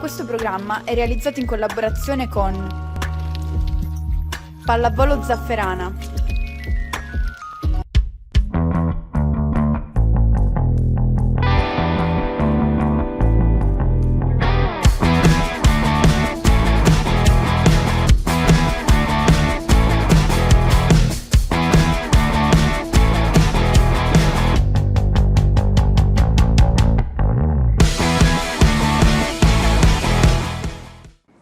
Questo programma è realizzato in collaborazione con Pallavolo Zafferana.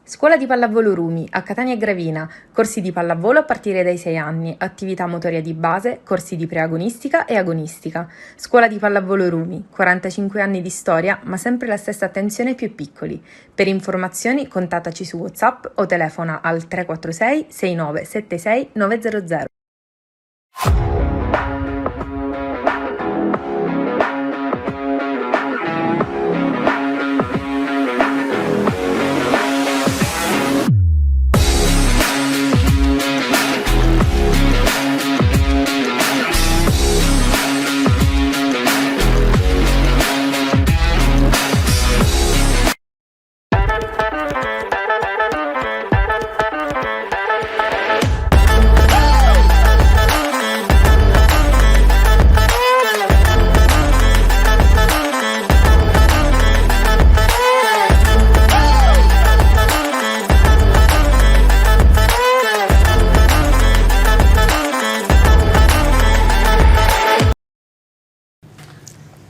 Scuola di pallavolo Rumi, a Catania e Gravina, corsi di pallavolo a partire dai 6 anni, attività motoria di base, corsi di preagonistica e agonistica. Scuola di pallavolo Rumi, 45 anni di storia, ma sempre la stessa attenzione ai più piccoli. Per informazioni contattaci su WhatsApp o telefona al 346 6976 900.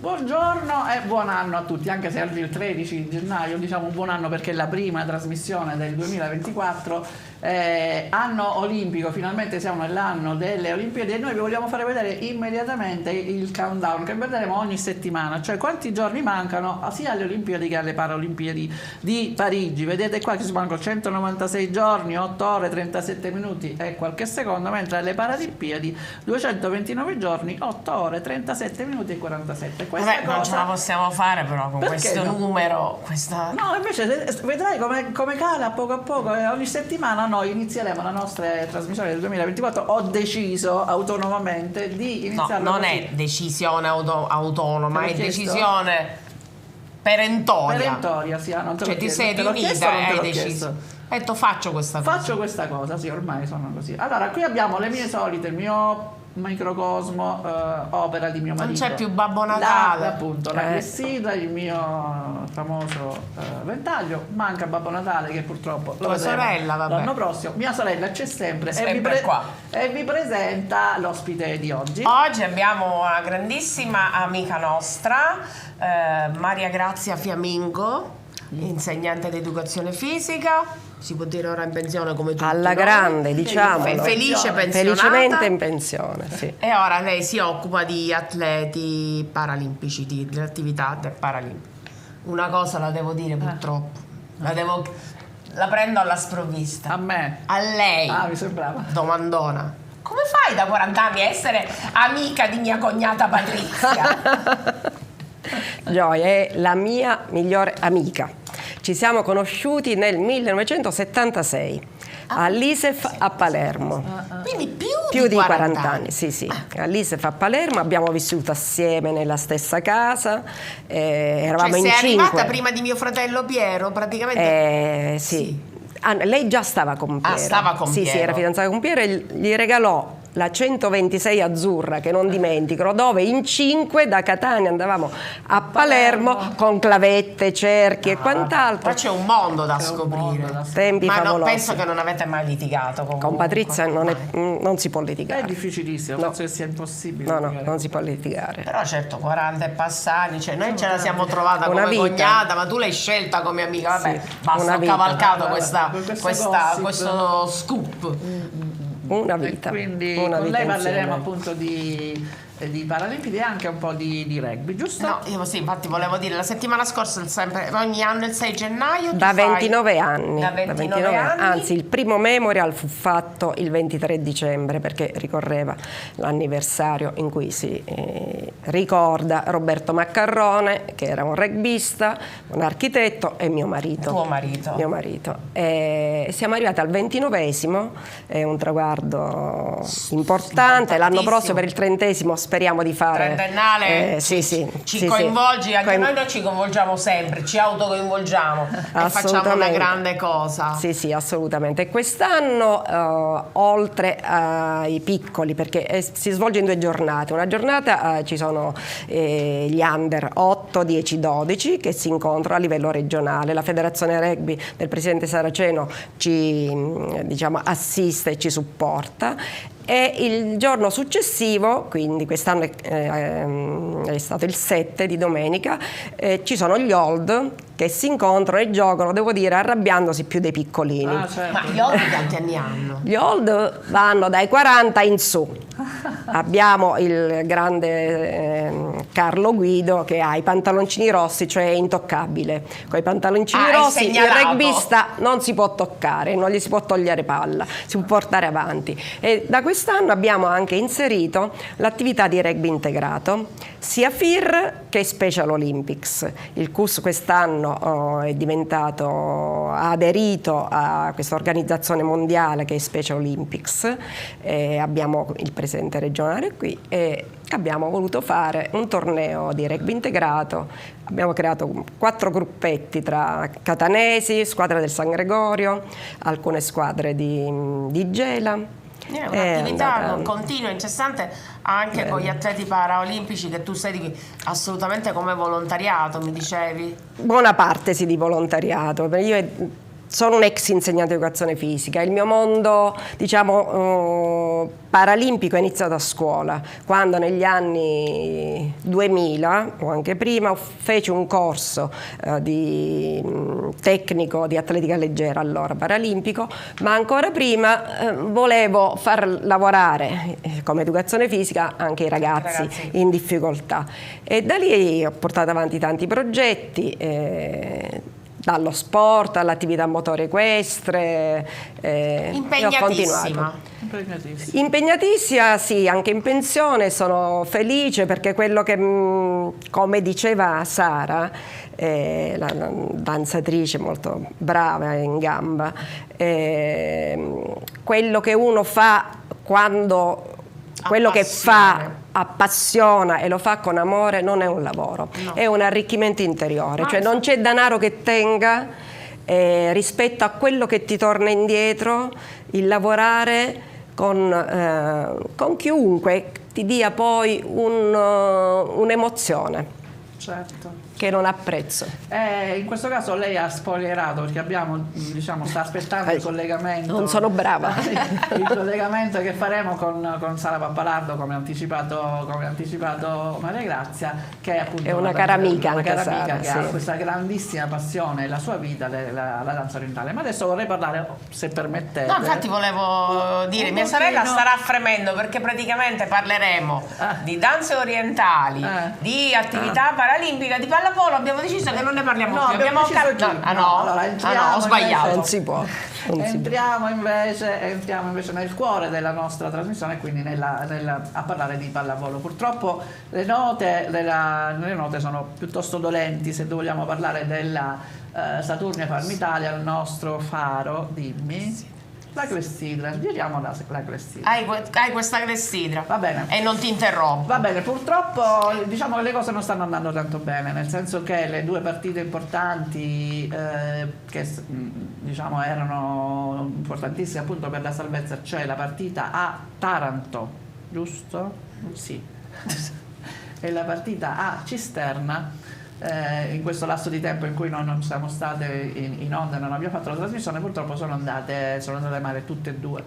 Buongiorno e buon anno a tutti, anche se oggi è il 13 gennaio, diciamo un buon anno perché è la prima trasmissione del 2024, anno olimpico, finalmente siamo nell'anno delle Olimpiadi e noi vi vogliamo fare vedere immediatamente il countdown che vedremo ogni settimana, cioè quanti giorni mancano sia alle Olimpiadi che alle Paralimpiadi di Parigi. Vedete qua che si mancano 196 giorni, 8 ore, 37 minuti e qualche secondo, mentre alle Paralimpiadi 229 giorni, 8 ore, 37 minuti e 47. Vabbè, non ce la possiamo fare però con questo numero, No, invece vedrai come cala a poco, ogni settimana noi inizieremo la nostra trasmissione del 2024. Ho deciso autonomamente di iniziare. No, non è decisione autonoma, è decisione perentoria. Perentoria, sì, non te cioè lo ti chiedo. sei Te l'ho riunita chiesto o non e te hai l'ho deciso. chiesto? Hai detto faccio questa cosa. Faccio questa cosa, sì, ormai sono così. Allora, qui abbiamo le mie solite, il mio microcosmo, opera di mio marito. Non c'è più Babbo Natale. La clessidra, il mio famoso ventaglio. Manca Babbo Natale che purtroppo lo tua vedremo sorella, vabbè. l'anno prossimo. Mia sorella c'è sempre qua. E vi presenta l'ospite di oggi. Oggi abbiamo una grandissima amica nostra, Maria Grazia Fiamingo, insegnante di educazione fisica. Si può dire ora in pensione come tutti alla noi. grande, diciamo. Felice pensionata. Felicemente in pensione, sì. E ora lei si occupa di atleti paralimpici, di attività del paralimpico. Una cosa la devo dire purtroppo, la prendo alla sprovvista. A me? A lei. Ah, mi sembrava. Domandona. Come fai da 40 anni a essere amica di mia cognata Patrizia? Gioia è la mia migliore amica. Ci siamo conosciuti nel 1976 all'ISEF a Palermo. Quindi Più di 40 anni, sì. All'ISEF a Palermo abbiamo vissuto assieme nella stessa casa, eravamo in 5. Sei arrivata prima di mio fratello Piero, praticamente? Sì. Lei già stava con Piero. Stava con Piero. Sì, era fidanzata con Piero e gli regalò la 126 azzurra, che non dimentico, dove in 5 da Catania andavamo a Palermo con clavette, cerchi e quant'altro. Qua c'è un mondo da scoprire. Tempi favolosi. Penso che non avete mai litigato con Patrizia non si può litigare. È difficilissimo, penso che sia impossibile. No, non si può litigare. Però certo, 40 e passati, cioè noi ce la siamo trovata una come vita. cognata, ma tu l'hai scelta come amica, vabbè, Sì, basta, ho cavalcato questo questo scoop. Una vita. E quindi una con vita lei parleremo insieme. appunto di Paralimpiadi e anche un po' di rugby, giusto? No, io sì, infatti volevo dire, la settimana scorsa sempre, ogni anno il 6 gennaio Da 29 anni. Da 29 anni. Anzi, il primo memorial fu fatto il 23 dicembre perché ricorreva l'anniversario in cui si ricorda Roberto Maccarrone, che era un rugbista, un architetto, e mio marito. Tuo marito. Mio marito. Siamo arrivati al 29esimo, è un traguardo importante. L'anno prossimo per il 30esimo speriamo di fare. Trentennale, ci coinvolgi, anche noi ci coinvolgiamo sempre, ci autocoinvolgiamo e facciamo una grande cosa. Sì, assolutamente. Quest'anno, oltre ai piccoli, perché si svolge in 2 giornate, una giornata ci sono gli under 8, 10, 12 che si incontrano a livello regionale. La Federazione Rugby del Presidente Saraceno ci assiste e ci supporta, e il giorno successivo, quindi quest'anno è stato il 7 di domenica, ci sono gli old che si incontrano e giocano, devo dire, arrabbiandosi più dei piccolini. Certo. Ma gli old quanti anni hanno? Gli old vanno dai 40 in su. Abbiamo il grande Carlo Guido che ha i pantaloncini rossi, cioè è intoccabile. Con i pantaloncini rossi il rugbista non si può toccare, non gli si può togliere palla, si può portare avanti. E da quest'anno abbiamo anche inserito l'attività di rugby integrato, sia FIR che Special Olympics. Il CUS quest'anno ha aderito a questa organizzazione mondiale che è Special Olympics, abbiamo il presidente regionale qui e abbiamo voluto fare un torneo di rugby integrato. Abbiamo creato 4 gruppetti tra catanesi, squadra del San Gregorio, alcune squadre di Gela. È un'attività continua, incessante, anche con gli atleti paraolimpici, che tu sei assolutamente come volontariato, mi dicevi? Buona parte di volontariato. Io sono un ex insegnante di educazione fisica, il mio mondo paralimpico è iniziato a scuola, quando negli anni 2000 o anche prima feci un corso di tecnico di atletica leggera, allora paralimpico, ma ancora prima volevo far lavorare come educazione fisica anche i ragazzi in difficoltà, e da lì ho portato avanti tanti progetti, dallo sport all'attività motoria equestre, impegnatissima. Impegnatissima, sì, anche in pensione. Sono felice perché quello che, come diceva Sara, la danzatrice molto brava in gamba, quello che uno fa quando quello che fa appassiona e lo fa con amore non è un lavoro, è un arricchimento interiore, cioè non c'è denaro che tenga rispetto a quello che ti torna indietro il lavorare con chiunque ti dia poi un'emozione. Certo. Che non ha prezzo. In questo caso lei ha spoilerato, perché abbiamo, sta aspettando il collegamento. Non sono brava. Il collegamento che faremo con Sara Pappalardo, come anticipato Maria Grazia, che è appunto una cara amica, Sara, che sì, ha questa grandissima passione, la sua vita, la danza orientale. Ma adesso vorrei parlare, se permettete. No, infatti volevo dire, mia sorella starà fremendo, perché praticamente parleremo di danze orientali, di attività paralimpica, di pallavolo. Abbiamo deciso che non ne parliamo più. Abbiamo ho sbagliato. Non si può. Entriamo invece nel cuore della nostra trasmissione, quindi a parlare di pallavolo. Purtroppo le note sono piuttosto dolenti, se vogliamo parlare della Saturnia Farm Italia, il nostro faro. Dimmi. La clessidra, giriamo la clessidra. Hai questa clessidra. Va bene. E non ti interrompo. Va bene, purtroppo diciamo che le cose non stanno andando tanto bene, nel senso che le 2 partite importanti che diciamo erano importantissime appunto per la salvezza, cioè la partita a Taranto, giusto? Sì. E la partita a Cisterna. In questo lasso di tempo in cui noi non siamo state in onda, non abbiamo fatto la trasmissione, purtroppo sono andate male tutte e 2.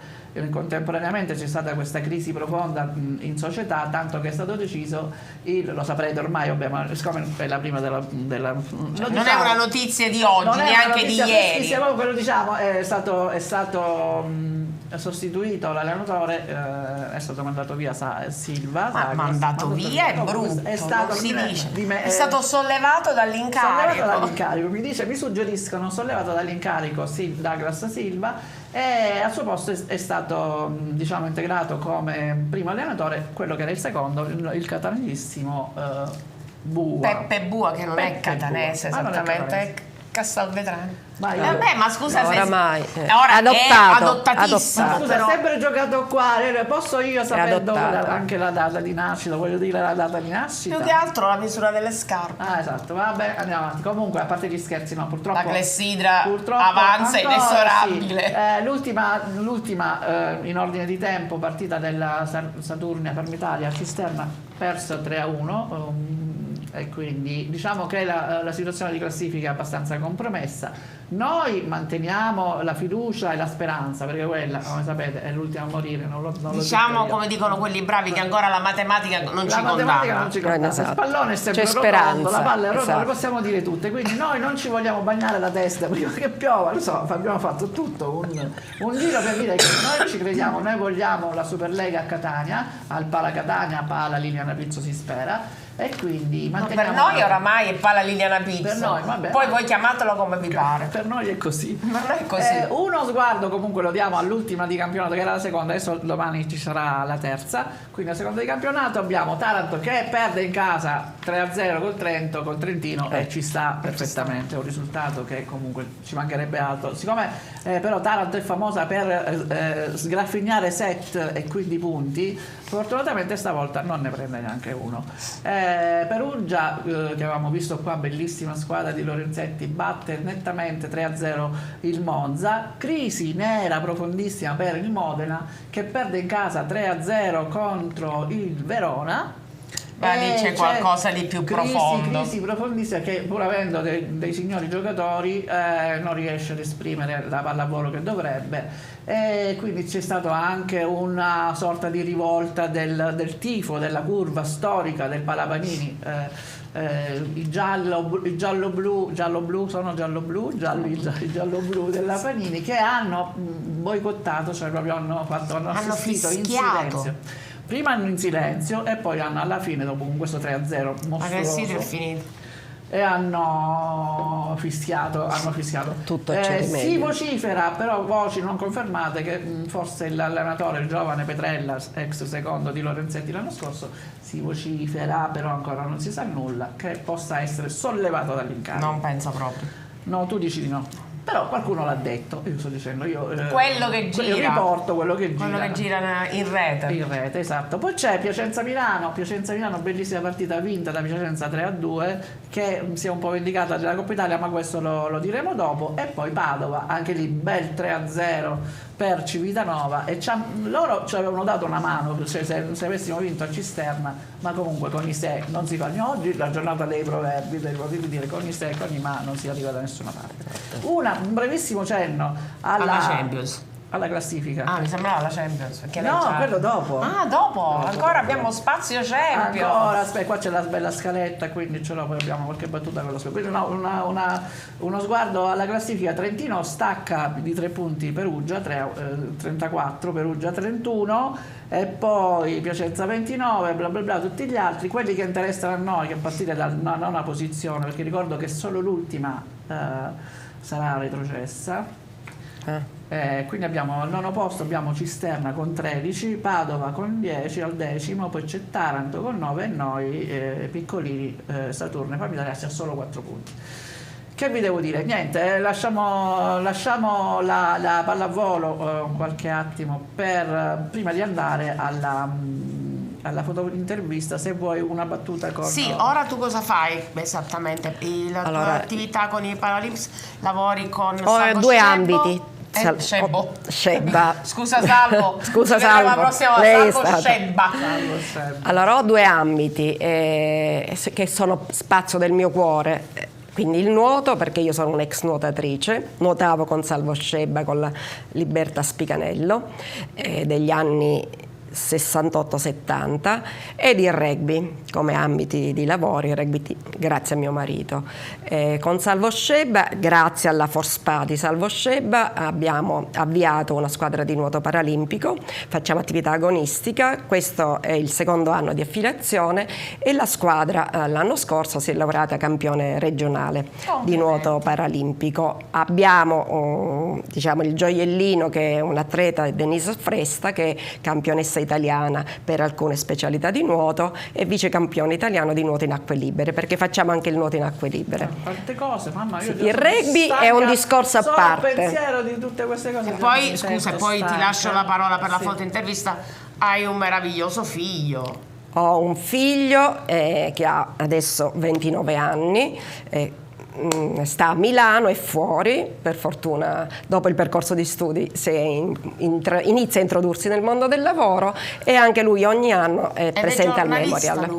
Contemporaneamente c'è stata questa crisi profonda in società, tanto che è stato deciso, lo saprete ormai, siccome è la prima della non è una notizia di oggi, neanche di ieri. Quello diciamo è stato sostituito l'allenatore, è stato mandato via Silva. Mandato via è brutto, è stato sollevato dall'incarico. Mi suggeriscono sollevato dall'incarico Douglas Silva, e al suo posto è stato integrato come primo allenatore quello che era il secondo, il catanese Bua. Peppe Bua, che non è catanese esattamente. Castelvetrano. Vabbè, ma scusa, no, oramai ora adottato, è adottatissimo. Ma scusa, però. ha sempre giocato qua, posso io sapere dove adottato. anche la data di nascita, voglio dire la data di nascita? Più che altro la misura delle scarpe. Ah, esatto, vabbè, andiamo avanti. Comunque, a parte gli scherzi, no, purtroppo... La clessidra purtroppo avanza ancora, inesorabile. sì. L'ultima in ordine di tempo, partita della Saturnia Parmitalia a Cisterna, persa 3-1, e quindi diciamo che la situazione di classifica è abbastanza compromessa. Noi manteniamo la fiducia e la speranza, perché quella, come sapete, è l'ultima a morire. Non lo Diciamo, come dicono quelli bravi, che ancora la matematica non ci condanna. non ci condanna. Esatto. Il pallone è sempre C'è rotondo, speranza, la palla è rotonda, esatto. le possiamo dire tutte. Quindi noi non ci vogliamo bagnare la testa prima che piova. Lo so, abbiamo fatto tutto un giro per dire che noi ci crediamo, noi vogliamo la Superlega a Catania, al Pala Catania, Pala Liliana Pizzo si spera. E quindi Per manteniamo noi oramai è Pala Liliana Pizzo. Per noi, vabbè. Poi voi chiamatelo come vi pare. Per noi è così. Per noi è così. Uno sguardo comunque lo diamo all'ultima di campionato, che era la seconda, adesso domani ci sarà la terza. Quindi la seconda di campionato abbiamo Taranto che perde in casa 3-0 col Trento, col Trentino, e ci sta perfettamente, un risultato che comunque ci mancherebbe altro. Siccome però Taranto è famosa per sgraffignare set e quindi punti, fortunatamente stavolta non ne prende neanche uno. Perugia, che avevamo visto qua, bellissima squadra di Lorenzetti, batte nettamente 3-0 il Monza. Crisi nera profondissima per il Modena, che perde in casa 3-0 contro il Verona. Ma lì c'è qualcosa di più profondo. Crisi profondissima, che pur avendo dei signori giocatori non riesce ad esprimere la pallavolo che dovrebbe, e quindi c'è stata anche una sorta di rivolta del tifo, della curva storica del Palapanini. I giallo-blu della Panini, che hanno boicottato, cioè proprio hanno assistito in fischiato. silenzio. Prima in silenzio e poi alla fine, dopo con questo 3-0 Ma che sì, è mostruoso, finito. e hanno fischiato. Tutto c'è di Si meglio. vocifera, però voci non confermate, che forse l'allenatore, il giovane Petrella, ex secondo di Lorenzetti l'anno scorso, si vocifera, però ancora non si sa nulla, che possa essere sollevato dall'incarico. Non penso proprio. No, tu dici di no. Però qualcuno l'ha detto, io sto dicendo, Quello che gira. Io riporto quello che gira. Quello che gira in rete. In rete, esatto. Poi c'è Piacenza-Milano, bellissima partita vinta da Piacenza 3-2, che si è un po' vendicata della Coppa Italia, ma questo lo diremo dopo. E poi Padova, anche lì bel 3-0 per Civitanova, e loro ci avevano dato una mano, cioè se avessimo vinto a Cisterna, ma comunque con i se non si fa. Oggi la giornata dei proverbi, potete dire con i se e con i ma non si arriva da nessuna parte. Un brevissimo cenno alla Champions. alla classifica. Ah, mi sembrava la Champions. Perché No, lei già... quello dopo. Ah, dopo? Ancora abbiamo spazio Champions. Ancora, aspetta, qua c'è la bella scaletta, quindi ce l'ho, poi abbiamo qualche battuta con lo scopo. Quindi uno sguardo alla classifica: Trentino stacca di 3 punti Perugia, 34, Perugia 31, e poi Piacenza 29, bla bla bla, tutti gli altri, quelli che interessano a noi, che partire da una nona posizione, perché ricordo che solo l'ultima sarà retrocessa. Quindi abbiamo al nono posto abbiamo Cisterna con 13, Padova con 10 al decimo, poi c'è Taranto con 9 e noi piccolini Saturno e Parmitalia ha solo 4 punti. Che vi devo dire? Niente, lasciamo la pallavolo qualche attimo prima di andare alla fotointervista. Se vuoi una battuta con... Sì, ora tu cosa fai esattamente? La tua attività con i Paralimpics? Lavori con Salvo due Scebbo? ambiti. Scebbo. Scebba. Scusa Salvo. Scusa Ci vedremo Salvo. la prossima Lei è Salvo stato. Scebba. Allora, ho 2 ambiti che sono spazio del mio cuore. Quindi il nuoto, perché io sono un'ex nuotatrice, nuotavo con Salvo Scebba, con la Libertas Picanello degli anni 68-70, ed il rugby come ambiti di lavoro, il rugby grazie a mio marito. Con Salvo Scebba, grazie alla Forspa di Salvo Scebba, abbiamo avviato una squadra di nuoto paralimpico, facciamo attività agonistica, questo è il 2° anno di affiliazione, e la squadra l'anno scorso si è laureata campione regionale di nuoto paralimpico. Abbiamo diciamo il gioiellino, che è un atleta, Denise Fresta, che è campionessa italiana per alcune specialità di nuoto e vice campione italiano di nuoto in acque libere, perché facciamo anche il nuoto in acque libere. Tante cose, mamma, io Il rugby è un discorso a parte. Solo pensiero di tutte queste cose. E poi, scusa, poi ti lascio la parola per la foto intervista. Hai un meraviglioso figlio. Ho un figlio che ha adesso 29 anni, sta a Milano, è fuori, per fortuna dopo il percorso di studi inizia a introdursi nel mondo del lavoro, e anche lui ogni anno è presente al Memorial.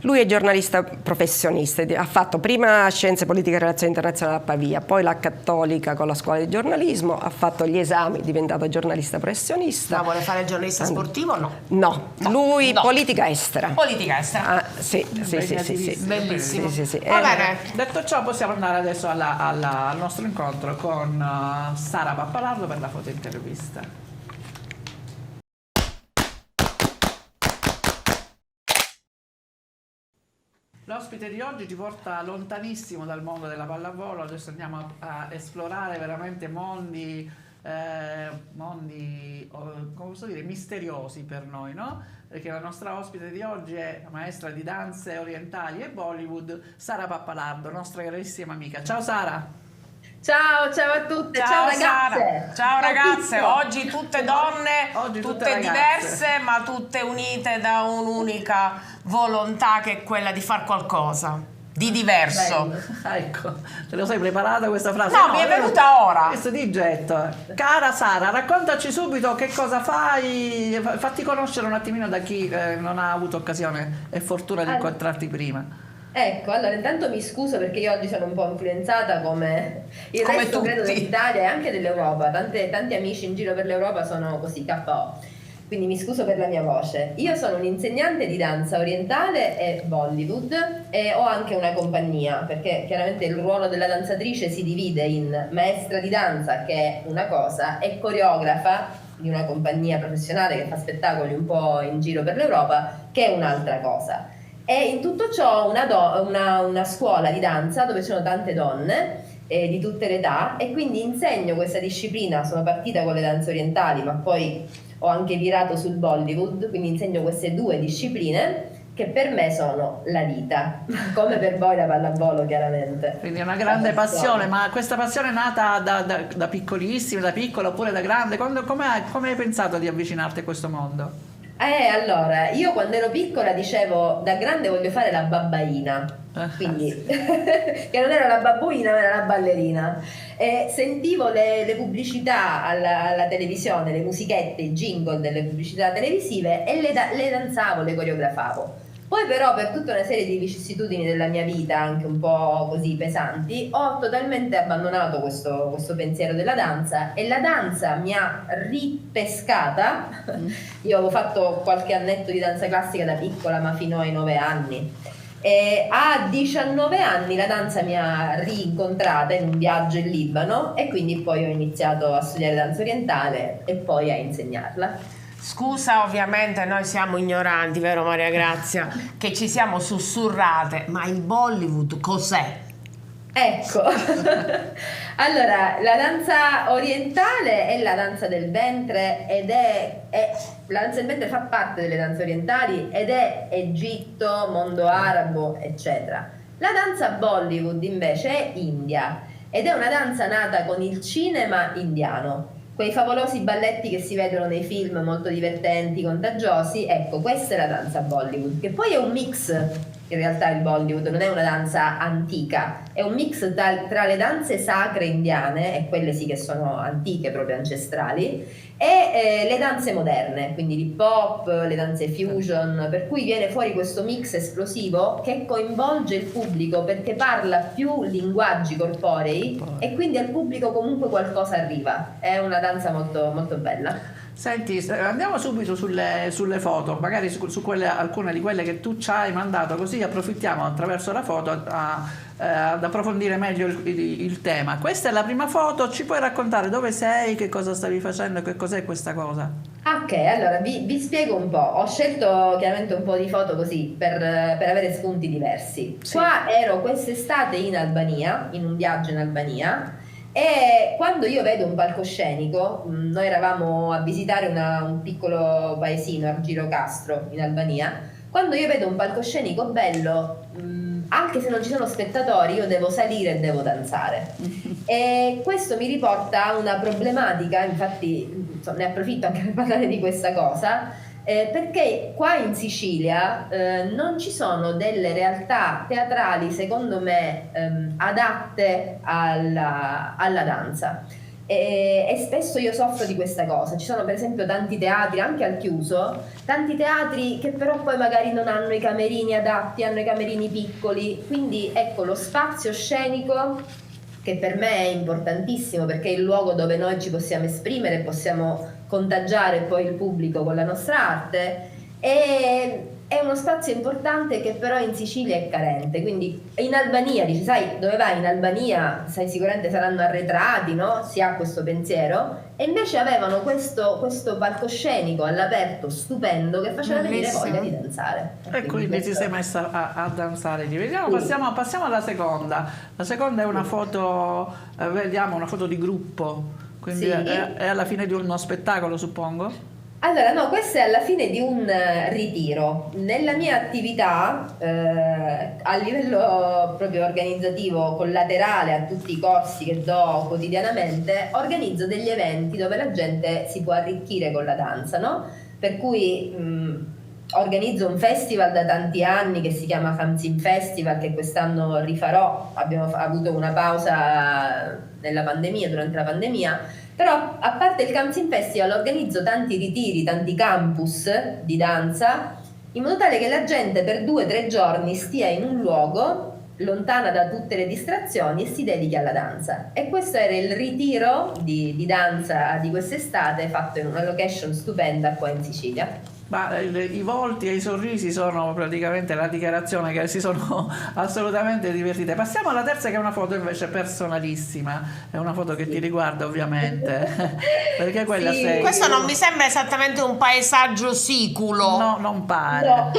Lui è giornalista professionista, ha fatto prima Scienze Politiche e Relazioni Internazionali a Pavia, poi la Cattolica con la scuola di giornalismo, ha fatto gli esami, è diventato giornalista professionista. Ma vuole fare il giornalista sportivo o no? No, lui politica estera. Politica estera. Sì. Bellissimo. Sì. Va bene. Detto ciò, possiamo andare adesso al nostro incontro con Sara Pappalardo per la foto intervista. L'ospite di oggi ci porta lontanissimo dal mondo della pallavolo. Adesso andiamo a esplorare veramente mondi come posso dire, misteriosi per noi, no? Perché la nostra ospite di oggi è maestra di danze orientali e Bollywood, Sara Pappalardo, nostra carissima amica. Ciao Sara! Ciao a tutte, ciao ragazze! Ciao ragazze, oggi tutte donne, tutte ragazze, diverse, ma tutte unite da un'unica volontà, che è quella di far qualcosa di diverso. Ecco, te lo sei preparata questa frase? No, mi è venuta ora. Questo di getto. Cara Sara, raccontaci subito che cosa fai, fatti conoscere un attimino da chi non ha avuto occasione e fortuna di incontrarti prima. Ecco, allora intanto mi scuso perché io oggi sono un po' influenzata come il resto, credo, dell'Italia e anche dell'Europa. Tanti amici in giro per l'Europa sono così KO. Quindi mi scuso per la mia voce. Io sono un'insegnante di danza orientale e Bollywood e ho anche una compagnia, perché chiaramente il ruolo della danzatrice si divide in maestra di danza, che è una cosa, e coreografa di una compagnia professionale che fa spettacoli un po' in giro per l'Europa, che è un'altra cosa. E in tutto ciò ho una scuola di danza dove ci sono tante donne di tutte le età, e quindi insegno questa disciplina. Sono partita con le danze orientali, ma poi ho anche virato sul Bollywood, quindi insegno queste due discipline che per me sono la vita, come per voi la pallavolo chiaramente. Quindi è una grande passione, ma questa passione è nata da piccolissima, da piccola oppure da grande? Come hai pensato di avvicinarti a questo mondo? Allora, io quando ero piccola dicevo da grande voglio fare la babbaina, quindi che non era la babbuina ma era la ballerina, e sentivo le pubblicità alla televisione, le musichette, i jingle delle pubblicità televisive, e le danzavo, le coreografavo. Poi però per tutta una serie di vicissitudini della mia vita, anche un po' così pesanti, ho totalmente abbandonato questo pensiero della danza, e la danza mi ha ripescata. Io avevo fatto qualche annetto di danza classica da piccola, ma fino ai 9 anni. E a 19 anni la danza mi ha rincontrata in un viaggio in Libano, e quindi poi ho iniziato a studiare danza orientale e poi a insegnarla. Scusa, ovviamente noi siamo ignoranti, vero Maria Grazia, che ci siamo sussurrate, ma il Bollywood cos'è? Ecco, allora la danza orientale è la danza del ventre, ed la danza del ventre fa parte delle danze orientali ed è Egitto, mondo arabo, eccetera. La danza Bollywood invece è India, ed è una danza nata con il cinema indiano. Quei favolosi balletti che si vedono nei film molto divertenti, contagiosi, ecco, questa è la danza Bollywood, che poi è un mix. In realtà il Bollywood non è una danza antica, è un mix tra le danze sacre indiane, e quelle sì che sono antiche, proprio ancestrali, e le danze moderne, quindi l'hip hop, le danze fusion, per cui viene fuori questo mix esplosivo che coinvolge il pubblico, perché parla più linguaggi corporei, e quindi al pubblico comunque qualcosa arriva. È una danza molto, molto bella. Senti, andiamo subito sulle foto, magari su alcune di quelle che tu ci hai mandato, così approfittiamo attraverso la foto ad approfondire meglio il tema. Questa è la prima foto, ci puoi raccontare dove sei, che cosa stavi facendo, che cos'è questa cosa? Ok, allora vi spiego un po'. Ho scelto chiaramente un po' di foto così per avere spunti diversi. Sì. Qua ero quest'estate in Albania, in un viaggio in Albania, E quando io vedo un palcoscenico, noi eravamo a visitare un piccolo paesino, Argirocastro, in Albania, quando io vedo un palcoscenico bello, anche se non ci sono spettatori, io devo salire e devo danzare. E questo mi riporta a una problematica, infatti ne approfitto anche per parlare di questa cosa, perché qua in Sicilia non ci sono delle realtà teatrali, secondo me, adatte alla danza. E spesso io soffro di questa cosa. Ci sono per esempio tanti teatri, anche al chiuso, tanti teatri che però poi magari non hanno i camerini adatti, hanno i camerini piccoli, quindi ecco, lo spazio scenico, che per me è importantissimo perché è il luogo dove noi ci possiamo esprimere, possiamo contagiare poi il pubblico con la nostra arte, è uno spazio importante che però in Sicilia è carente. Quindi in Albania, dici, sai, dove vai in Albania, sai, sicuramente saranno arretrati, no? Si ha questo pensiero, e invece avevano questo palcoscenico all'aperto stupendo che faceva venire voglia di danzare. E quindi ti sei messa a danzare. Vediamo, sì. Passiamo alla seconda. La seconda è una foto, vediamo, una foto di gruppo, quindi sì. È alla fine di uno spettacolo, suppongo? Allora, no, questo è alla fine di un ritiro. Nella mia attività, a livello proprio organizzativo, collaterale a tutti i corsi che do quotidianamente, organizzo degli eventi dove la gente si può arricchire con la danza, no? Per cui organizzo un festival da tanti anni che si chiama Kamsin Festival, che quest'anno rifarò. Abbiamo avuto una pausa nella pandemia, durante la pandemia. Però a parte il Kamsin Festival organizzo tanti ritiri, tanti campus di danza, in modo tale che la gente per 2 o 3 giorni stia in un luogo lontana da tutte le distrazioni e si dedichi alla danza. E questo era il ritiro di danza di quest'estate, fatto in una location stupenda qua in Sicilia. Ma i volti e i sorrisi sono praticamente la dichiarazione che si sono assolutamente divertite. Passiamo alla terza, che è una foto invece personalissima, è una foto che ti riguarda ovviamente, perché quella sì. sei... Questo non mi sembra esattamente un paesaggio siculo. No, non pare. No.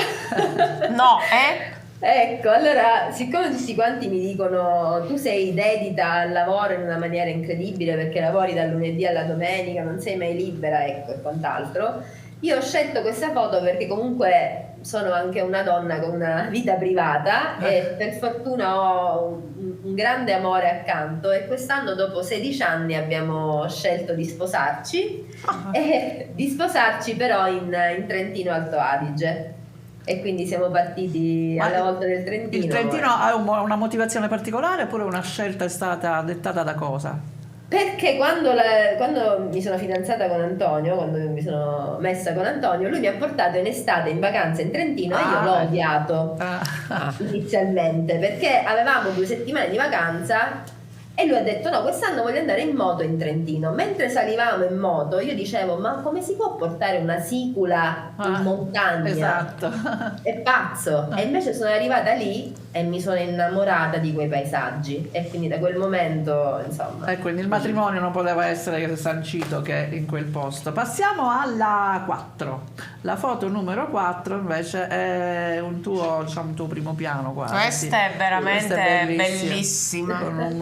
No, eh? Ecco, allora, siccome tutti quanti mi dicono tu sei dedita al lavoro in una maniera incredibile perché lavori dal lunedì alla domenica, non sei mai libera, ecco, e quant'altro, io ho scelto questa foto perché comunque sono anche una donna con una vita privata e per fortuna ho un grande amore accanto, e quest'anno dopo 16 anni abbiamo scelto di sposarci, e di sposarci però in Trentino Alto Adige. E quindi siamo partiti alla volta del Trentino. Il Trentino ha una motivazione particolare oppure una scelta è stata dettata da cosa? Perché quando mi sono fidanzata con Antonio, quando mi sono messa con Antonio, lui mi ha portato in estate in vacanza in Trentino e io l'ho odiato inizialmente, perché avevamo 2 settimane di vacanza e lui ha detto no, quest'anno voglio andare in moto in Trentino. Mentre salivamo in moto io dicevo ma come si può portare una sicula in montagna? Esatto. È pazzo. E invece sono arrivata lì e mi sono innamorata di quei paesaggi, e quindi da quel momento, insomma, E quindi il matrimonio non poteva essere sancito che in quel posto. Passiamo alla 4. La foto numero 4 invece è un tuo primo piano quasi. Questa è veramente bellissima. Con un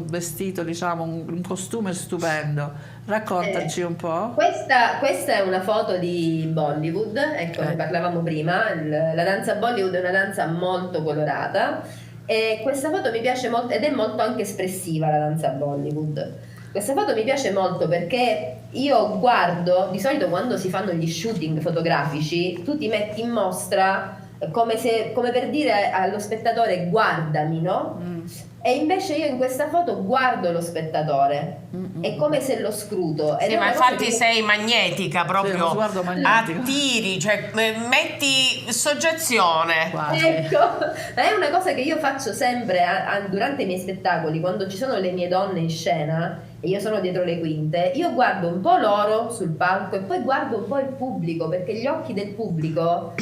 vestito, un costume stupendo. Raccontaci un po'. Questa è una foto di Bollywood, ecco, ne parlavamo prima. La danza Bollywood è una danza molto colorata, e questa foto mi piace molto ed è molto anche espressiva, la danza Bollywood. Questa foto mi piace molto perché io guardo, di solito quando si fanno gli shooting fotografici, tu ti metti in mostra come per dire allo spettatore guardami, no? E invece io in questa foto guardo lo spettatore, è come se lo scruto. Sì, ma infatti sei magnetica proprio, sì, sguardo magnetico. attiri, cioè metti soggezione. Quasi. Ecco, è una cosa che io faccio sempre durante i miei spettacoli, quando ci sono le mie donne in scena e io sono dietro le quinte, io guardo un po' loro sul palco e poi guardo un po' il pubblico, perché gli occhi del pubblico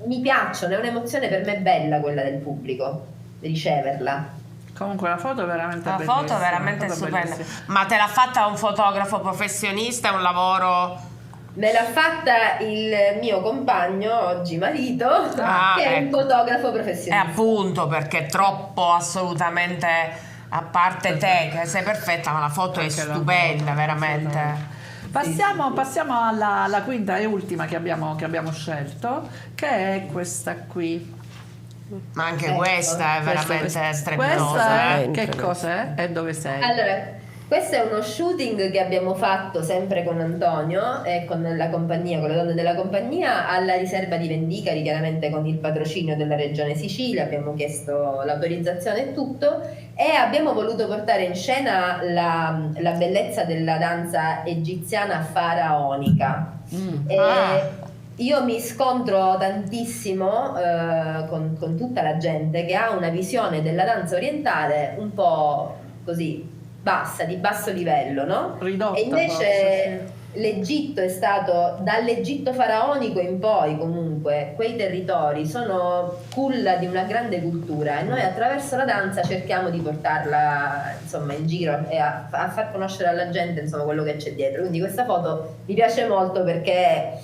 mi piacciono, è un'emozione per me bella quella del pubblico, riceverla. Comunque la foto è veramente bellissima. La foto è veramente stupenda. Bellissima. Ma te l'ha fatta un fotografo professionista? È un lavoro... Me l'ha fatta il mio compagno, oggi marito, che è un fotografo professionista. E appunto, perché è troppo assolutamente a parte te che sei perfetta, ma la foto è stupenda, veramente. Passiamo alla quinta e ultima che abbiamo scelto, che è questa qui. Ma anche questa è veramente strepitosa. Questa è, che cos'è e dove sei? Allora, questo è uno shooting che abbiamo fatto sempre con Antonio e con la compagnia, con le donne della compagnia, alla riserva di Vendicari, chiaramente con il patrocinio della Regione Sicilia. Abbiamo chiesto l'autorizzazione e tutto, e abbiamo voluto portare in scena la bellezza della danza egiziana faraonica. Io mi scontro tantissimo con tutta la gente che ha una visione della danza orientale un po' così bassa, di basso livello, no? Ridotta, e invece forse, l'Egitto è stato, dall'Egitto faraonico in poi, comunque quei territori sono culla di una grande cultura, e noi attraverso la danza cerchiamo di portarla, insomma, in giro e a far conoscere alla gente, insomma, quello che c'è dietro. Quindi questa foto mi piace molto perché è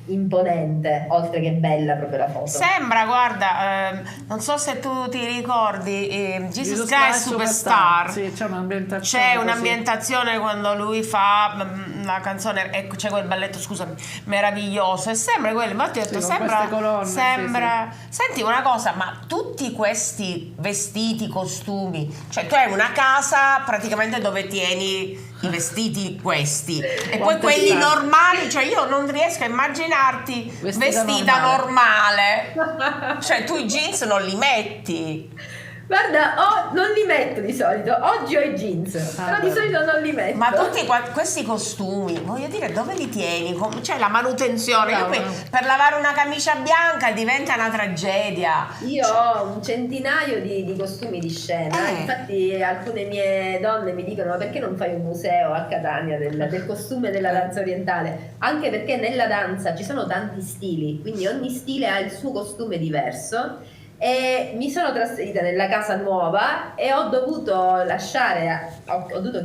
imponente, oltre che bella proprio la foto. Sembra, guarda, non so se tu ti ricordi Jesus Christ Superstar. Sì, c'è un'ambientazione. C'è un'ambientazione quando lui fa la canzone, ecco, c'è quel balletto, scusami, meraviglioso, e sembra quello, infatti ho detto, Sì, con sembra, queste colonne, sembra. Senti una cosa, ma tutti questi vestiti, costumi, cioè tu hai una casa praticamente dove tieni i vestiti questi, e poi quelli stanno? normali, cioè io non riesco a immaginarti vestita normale. Cioè tu i jeans non li metti. Guarda, non li metto di solito, oggi ho i jeans, però di solito non li metto. Ma tutti questi costumi, voglio dire, dove li tieni? C'è la manutenzione. Io per lavare una camicia bianca diventa una tragedia. Io ho un centinaio di costumi di scena, infatti alcune mie donne mi dicono: ma perché non fai un museo a Catania del costume della danza orientale? Anche perché nella danza ci sono tanti stili, quindi ogni stile ha il suo costume diverso. E mi sono trasferita nella casa nuova e ho dovuto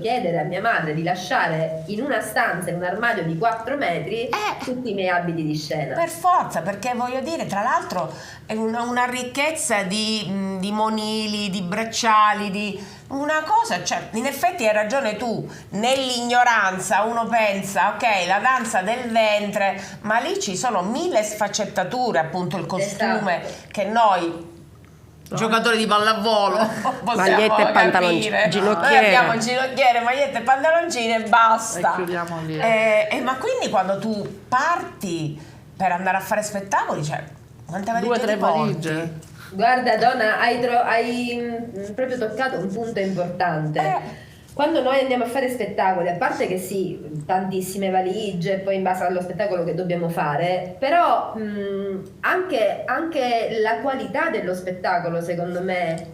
chiedere a mia madre di lasciare in una stanza, in un armadio di 4 metri, tutti i miei abiti di scena. Per forza, perché voglio dire, tra l'altro è una ricchezza di monili, di bracciali, di una cosa, cioè in effetti hai ragione tu, nell'ignoranza uno pensa, ok, la danza del ventre, ma lì ci sono 1000 sfaccettature, appunto il costume che noi giocatori di pallavolo magliette e pantaloncini, ginocchiere. Noi abbiamo ginocchiere, magliette e pantaloncini e basta. E chiudiamo lì. Ma quindi quando tu parti per andare a fare spettacoli, cioè quante valigie 2 o 3 ti porti? valigie. Guarda Donna, hai proprio toccato un punto importante. Quando noi andiamo a fare spettacoli, a parte che sì, tantissime valigie, poi in base allo spettacolo che dobbiamo fare, però anche la qualità dello spettacolo, secondo me,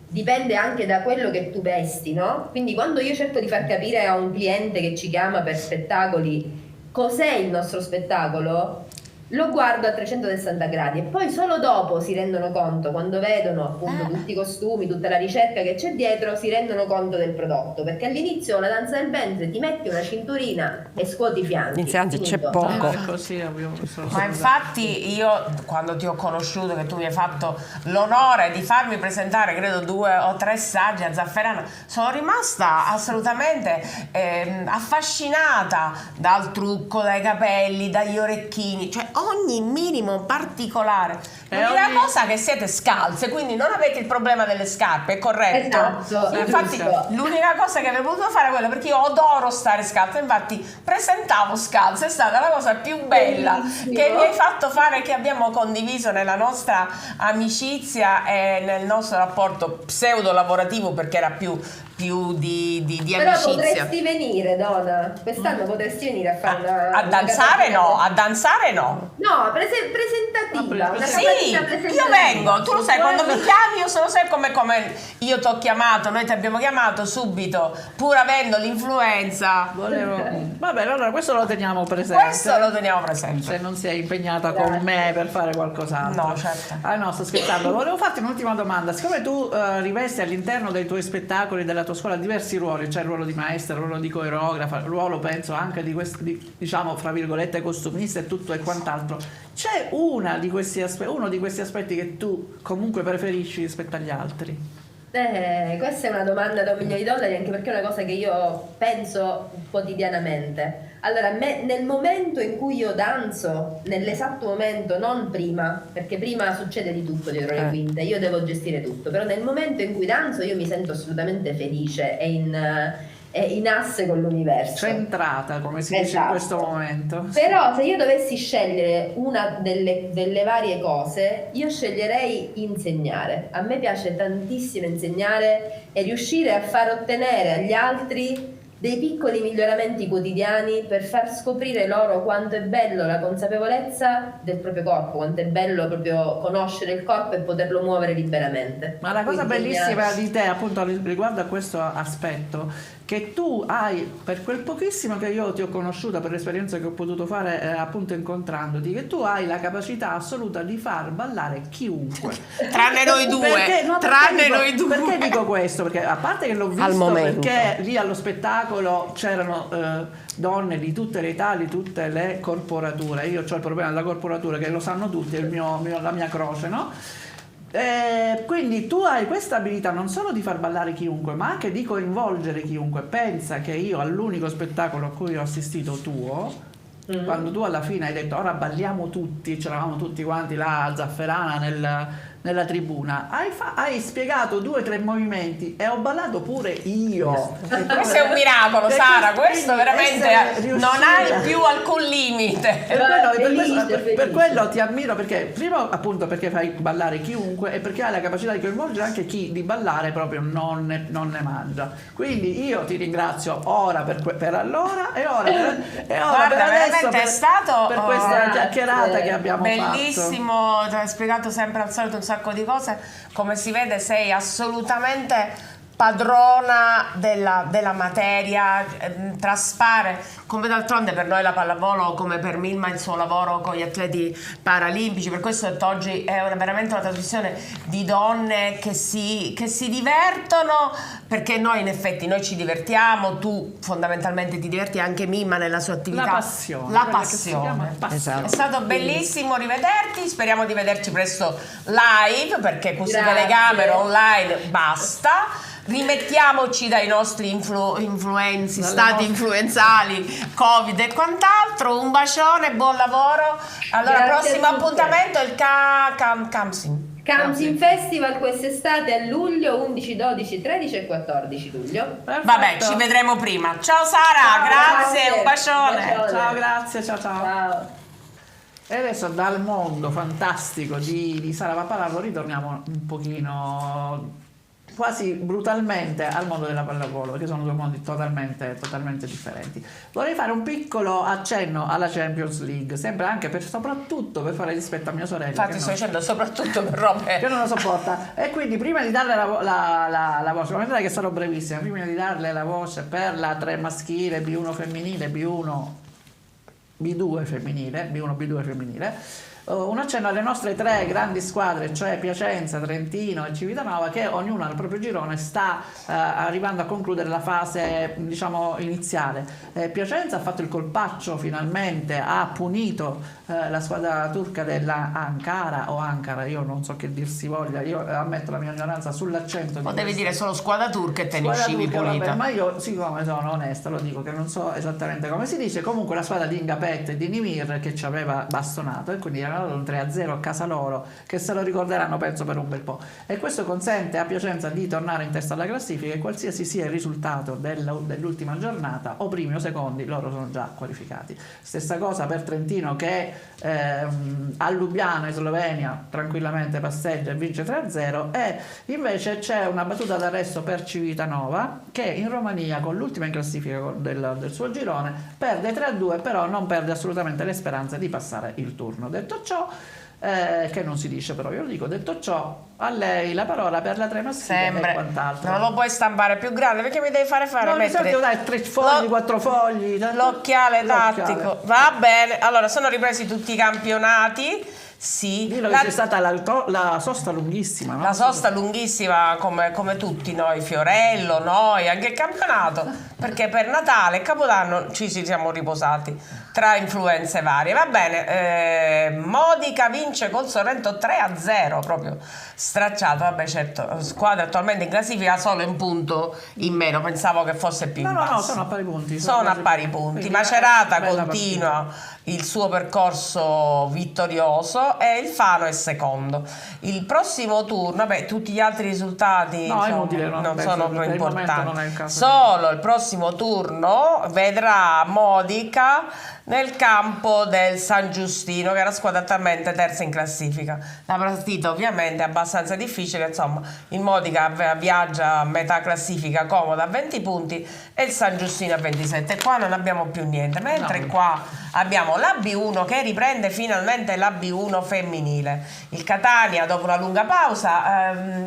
dipende anche da quello che tu vesti, no? Quindi quando io cerco di far capire a un cliente che ci chiama per spettacoli cos'è il nostro spettacolo, lo guardo a 360 gradi e poi solo dopo si rendono conto, quando vedono appunto tutti i costumi, tutta la ricerca che c'è dietro, si rendono conto del prodotto, perché all'inizio la danza del ventre ti metti una cinturina e scuoti i fianchi, anzi c'è finito. poco. Così Ma infatti io quando ti ho conosciuto, che tu mi hai fatto l'onore di farmi presentare credo 2 o 3 saggi a Zafferana, sono rimasta assolutamente affascinata dal trucco, dai capelli, dagli orecchini, cioè ogni minimo particolare. L'unica cosa che siete scalze, quindi non avete il problema delle scarpe, è corretto? Esatto. Infatti l'unica cosa che avrei potuto fare è quella, perché io adoro stare scalza, infatti presentavo scalza, è stata la cosa più bella che mi hai fatto fare, che abbiamo condiviso nella nostra amicizia e nel nostro rapporto pseudo lavorativo, perché era più di Però amicizia. potresti venire, Donna, quest'anno potresti venire a fare A danzare no, a danzare no. No, presentativa. Una Sì, capatina presentativa. io vengo, tu lo sai, quando mi chiami io lo sai come io ti ho chiamato, noi ti abbiamo chiamato subito, pur avendo l'influenza. Vabbè, allora questo lo teniamo presente. Questo lo teniamo presente. Se non sei impegnata con me per fare qualcos'altro. No, certo. Ah no, sto scherzando. Volevo farti un'ultima domanda. Siccome tu rivesti all'interno dei tuoi spettacoli, della tua scuola, diversi ruoli, c'è il ruolo di maestra, il ruolo di coreografa, il ruolo penso anche di questi, diciamo, fra virgolette, costumista e tutto e quant'altro. C'è uno di questi aspetti che tu comunque preferisci rispetto agli altri? Questa è una domanda da $1.000.000, anche perché è una cosa che io penso quotidianamente. Allora, nel momento in cui io danzo, nell'esatto momento, non prima, perché prima succede di tutto dietro le quinte, io devo gestire tutto, però nel momento in cui danzo io mi sento assolutamente felice e in asse con l'universo. Centrata, come si dice in questo momento. Però se io dovessi scegliere una delle varie cose, io sceglierei insegnare. A me piace tantissimo insegnare e riuscire a far ottenere agli altri dei piccoli miglioramenti quotidiani per far scoprire loro quanto è bello la consapevolezza del proprio corpo, quanto è bello proprio conoscere il corpo e poterlo muovere liberamente. Ma la cosa bellissima di te, appunto, riguardo a questo aspetto, che tu hai, per quel pochissimo che io ti ho conosciuta, per l'esperienza che ho potuto fare appunto incontrandoti, che tu hai la capacità assoluta di far ballare chiunque. Tranne noi due. Perché dico questo? Perché a parte che l'ho visto, perché lì allo spettacolo c'erano donne di tutte le età, di tutte le corporature. Io ho il problema della corporatura, che lo sanno tutti, è la mia croce, no? Quindi tu hai questa abilità non solo di far ballare chiunque, ma anche di coinvolgere chiunque. Pensa che io all'unico spettacolo a cui ho assistito tuo, quando tu alla fine hai detto ora balliamo tutti, c'eravamo tutti quanti là a Zafferana nella tribuna, hai spiegato 2 o 3 movimenti e ho ballato pure io. Questo è un miracolo, Sara, questo veramente non hai più alcun limite. Per quello ti ammiro, perché prima appunto perché fai ballare chiunque e perché hai la capacità di coinvolgere anche chi di ballare proprio non ne mangia. Quindi io ti ringrazio ora per allora e ora Guarda, per adesso, è stato per questa chiacchierata che abbiamo bellissimo, ti hai spiegato sempre al solito un sacco di cose. Come si vede sei assolutamente padrona della materia, traspare, come d'altronde per noi la pallavolo, come per Milma il suo lavoro con gli atleti paralimpici. Per questo oggi è veramente una trasmissione di donne che si divertono, perché noi in effetti ci divertiamo, tu fondamentalmente ti diverti, anche Milma nella sua attività. La passione. Esatto. È stato bellissimo rivederti, speriamo di vederci presto live, perché con queste telecamere online basta. Rimettiamoci dai nostri influenzi, stati influenzali, Covid e quant'altro. Un bacione, buon lavoro. Allora, prossimo appuntamento è il Camsin Festival quest'estate a luglio, 11, 12, 13 e 14 luglio. Perfetto. Vabbè, ci vedremo prima. Ciao Sara, grazie, un bacione. Ciao, grazie, ciao. E adesso dal mondo fantastico di Sara Pappalardo ritorniamo un pochino, quasi brutalmente, al mondo della pallavolo, che sono 2 mondi totalmente differenti. Vorrei fare un piccolo accenno alla Champions League, sempre anche soprattutto per fare rispetto a mia sorella. Infatti sto dicendo soprattutto per robe che non lo sopporta. E quindi prima di darle la voce, vedrai che sarò brevissima, prima di darle la voce per la 3 maschile, B1 femminile, B2 femminile, B1, B2 femminile, un accenno alle nostre 3 grandi squadre, cioè Piacenza, Trentino e Civitanova, che ognuno al proprio girone sta arrivando a concludere la fase, diciamo, iniziale. Piacenza ha fatto il colpaccio, finalmente ha punito la squadra turca della Ankara, io non so che dir si voglia, io ammetto la mia ignoranza sull'accento. Devi dire solo squadra turca e te ne uscivi punita. Vabbè, ma io, siccome sono onesta, lo dico che non so esattamente come si dice. Comunque la squadra di Ingapet e di Nimir che ci aveva bastonato, e quindi era un 3-0 a casa loro, che se lo ricorderanno penso per un bel po', e questo consente a Piacenza di tornare in testa alla classifica, e qualsiasi sia il risultato dell'ultima giornata, o primi o secondi, loro sono già qualificati. Stessa cosa per Trentino, che a Lubiana in Slovenia tranquillamente passeggia e vince 3-0, e invece c'è una battuta d'arresto per Civitanova, che in Romania, con l'ultima in classifica del suo girone, perde 3-2, però non perde assolutamente le speranze di passare il turno. Detto ciò, che non si dice, però io lo dico, detto ciò, a lei la parola per la 3 maschile e quant'altro. Non lo puoi stampare più grande, perché mi devi fare mettere dai 3 fogli, 4 fogli, l'occhiale tattico. Va bene, allora sono ripresi tutti i campionati, Sì, Dillo che c'è stata la sosta lunghissima, no? la sosta lunghissima come tutti noi, Fiorello, noi, anche il campionato, perché per Natale e Capodanno ci siamo riposati tra influenze varie. Va bene, Modica vince col Sorrento 3-0, proprio stracciato. Vabbè, certo, squadra attualmente in classifica solo un punto in meno, pensavo che fosse più in basso. No, sono a pari punti. Sono a pari punti. Quindi Macerata bella continua il suo percorso vittorioso e il Fano è secondo. Il prossimo turno, tutti gli altri risultati No, è inutile, non sono per il momento importanti. non è il caso. Solo il prossimo turno vedrà Modica nel campo del San Giustino, che è la squadra attualmente terza in classifica. La partita ovviamente è abbastanza difficile, insomma, il Modica viaggia a metà classifica comoda a 20 punti e il San Giustino a 27. Qua non abbiamo più niente, mentre qua abbiamo la B1 che riprende finalmente la B1 femminile. Il Catania, dopo una lunga pausa,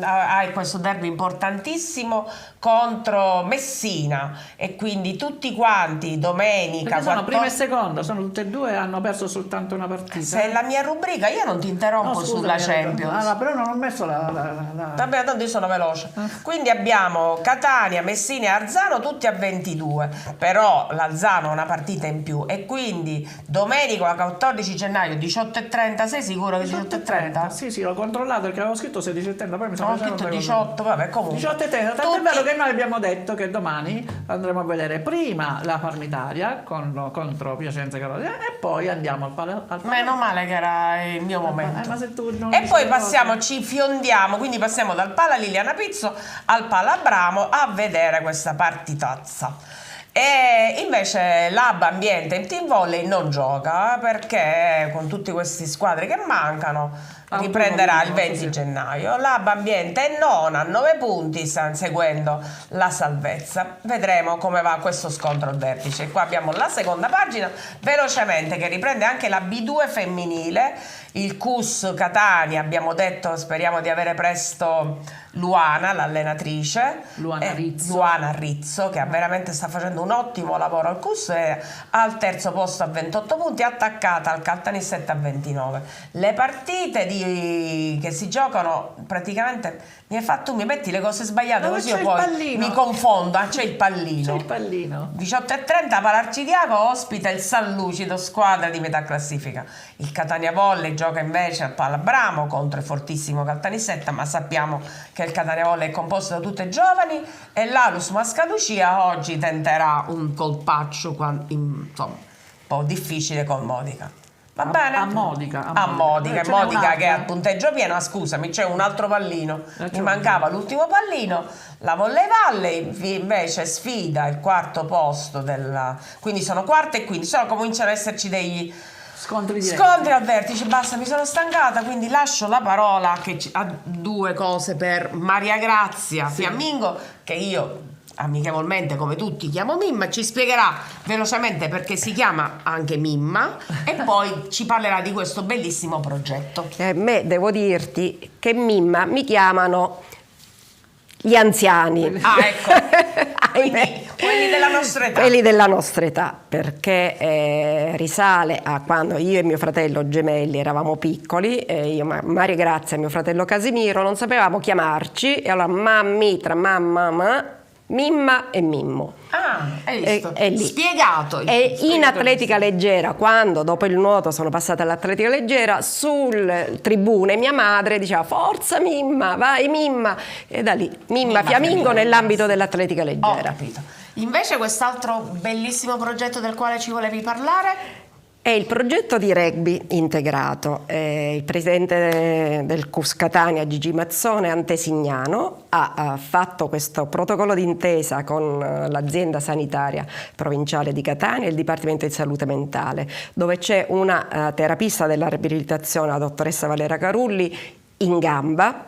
ha questo derby importantissimo contro Messina, e quindi tutti quanti domenica. Perché sono prima e seconda, sono tutte e due, hanno perso soltanto una partita. Se è la mia rubrica, io non ti interrompo No, sulla Champions. No, però non ho messo la... Vabbè, tanto io sono veloce. Quindi abbiamo Catania, Messina e Arzano tutti a 22, però l'Arzano ha una partita in più, e quindi domenica 14 gennaio 18:30. Sei sicuro che 18:30? Sì, l'ho controllato perché avevo scritto 16:30, poi mi sono Ho scritto 18, vabbè, comunque 18:30, tanto tutti- è vero che noi abbiamo detto che domani andremo a vedere prima la Parmitaria contro Piacenza Carolina e poi andiamo al Meno male che era il mio momento. ma se tu non E dici poi le passiamo, cose- ci fiondiamo, quindi passiamo dal Pala Liliana Pizzo al Pala Abramo a vedere questa partitazza. E invece l'Ab Ambiente in Team Volley non gioca, perché con tutte queste squadre che mancano riprenderà il 20 gennaio. L'Ab Ambiente è nona a 9 punti, stanno seguendo la salvezza. Vedremo come va questo scontro al vertice. Qua abbiamo la seconda pagina velocemente, che riprende anche la B2 femminile. Il CUS Catania, abbiamo detto, speriamo di avere presto Luana, l'allenatrice, Luana Rizzo, che veramente sta facendo un ottimo lavoro al CUS, è al terzo posto a 28 punti, attaccata al Caltanissetta a 29. Le partite che si giocano praticamente, tu mi metti le cose sbagliate, Dove così c'è io il poi pallino? mi confondo. C'è il pallino. C'è il pallino. 18:30 Palarcidiaco ospita il San Lucido, squadra di metà classifica. Il Catania Volley gioca invece al Palabramo contro il fortissimo Caltanissetta, ma sappiamo che il Catania Volley è composto da tutte giovani, e l'Alus Mascalucia oggi tenterà un colpaccio insomma, un po' difficile con Modica. Va bene? A Modica. Modica Ce n'è un'altra? che è al punteggio pieno. Scusami, c'è un altro pallino. Mi mancava l'ultimo pallino. La Volley Valley invece sfida il quarto posto quindi sono quarta e quinta. Solo cominciano ad esserci degli Scontri al vertice. Basta, mi sono stancata, quindi lascio la parola a due cose per Maria Grazia Fiammingo, che io amichevolmente, come tutti, chiamo Mimma. Ci spiegherà velocemente perché si chiama anche Mimma e poi ci parlerà di questo bellissimo progetto. Me devo dirti che Mimma mi chiamano gli anziani. Ecco. Quindi quelli della nostra età. Quelli della nostra età, perché risale a quando io e mio fratello gemelli eravamo piccoli, io, Maria Grazia e mio fratello Casimiro, non sapevamo chiamarci, e allora mammitra, mamma, Mimma e Mimmo. Hai visto? È lì. Spiegato. E in atletica leggera, quando dopo il nuoto sono passata all'atletica leggera, sul tribune mia madre diceva forza Mimma, vai Mimma, e da lì Mimma Fiammingo nell'ambito dell'atletica leggera. Ho capito. Invece quest'altro bellissimo progetto del quale ci volevi parlare? È il progetto di rugby integrato. Il presidente del CUS Catania, Gigi Mazzone Antesignano, ha fatto questo protocollo d'intesa con l'azienda sanitaria provinciale di Catania e il Dipartimento di Salute Mentale, dove c'è una terapista della riabilitazione, la dottoressa Valera Carulli, in gamba.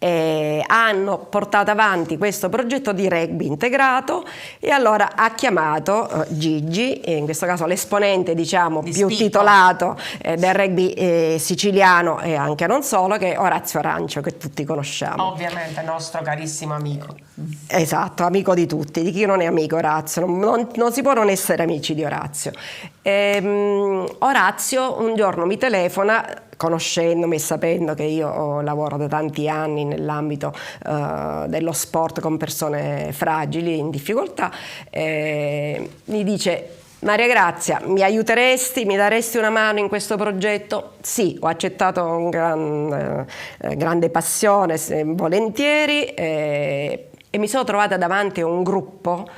Hanno portato avanti questo progetto di rugby integrato, e allora ha chiamato Gigi, in questo caso l'esponente diciamo più titolato del rugby siciliano e anche non solo, che è Orazio Arancio, che tutti conosciamo. Ovviamente nostro carissimo amico. Esatto, amico di tutti, di chi non è amico Orazio, non si può non essere amici di Orazio. Orazio un giorno mi telefona conoscendomi e sapendo che io lavoro da tanti anni nell'ambito dello sport con persone fragili, in difficoltà, mi dice: Maria Grazia, mi aiuteresti, mi daresti una mano in questo progetto? Sì, ho accettato con grande passione, volentieri, e mi sono trovata davanti a un gruppo